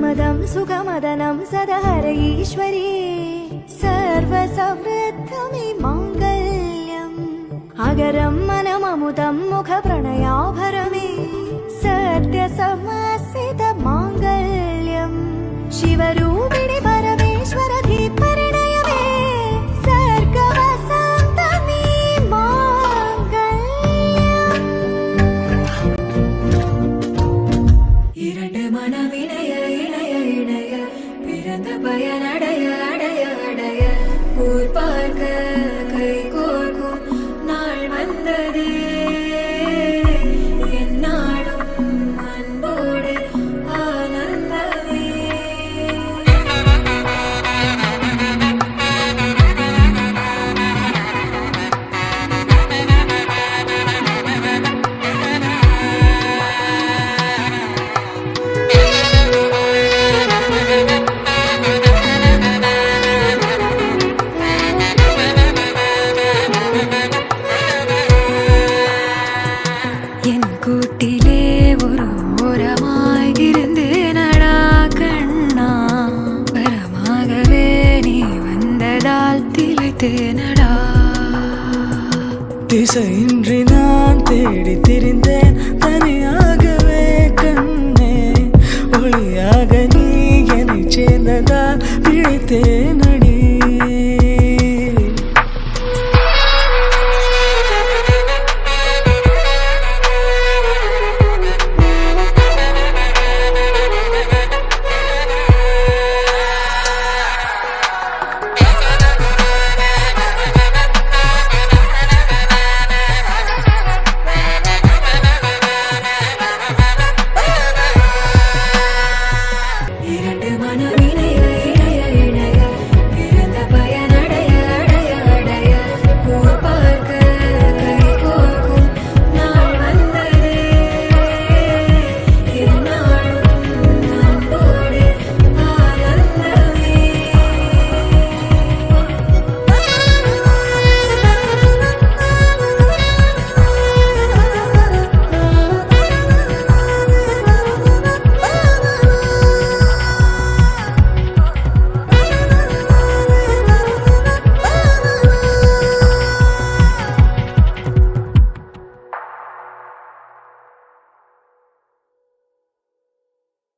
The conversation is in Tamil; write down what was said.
सुखमदं सुखमदनं सदहर ईश्वरी सर्वसमृद्धमे माङ्गल्यम् अगरं मनममुदं मुखप्रणयाभरमे सत्यसमसित माङ्गल्यम् शिवरूपिणि परमेश्वरधि परिणयमे सर्गवसन्तमे माङ्गल्यम् இரண்டு மனமிணைய இணைய இணைய பிறந்த பயனடைய அடைய அடைய ஊர் பார்க்க கை கோர்க்கும் நாள் வந்ததே என்னாலும் அன்போடு ஆனந்தமே என் கூட்டிலே ஒரு ஓரமாய் இருந்தேனடா கண்ணா வரமாகவே நீ வந்ததால் திளைத்தேனடா திசையின்றி நான் தேடி திரிந்தேன் தனியாகவே கண்ணே ஒளியாக நீ என்னை சேர்ந்ததா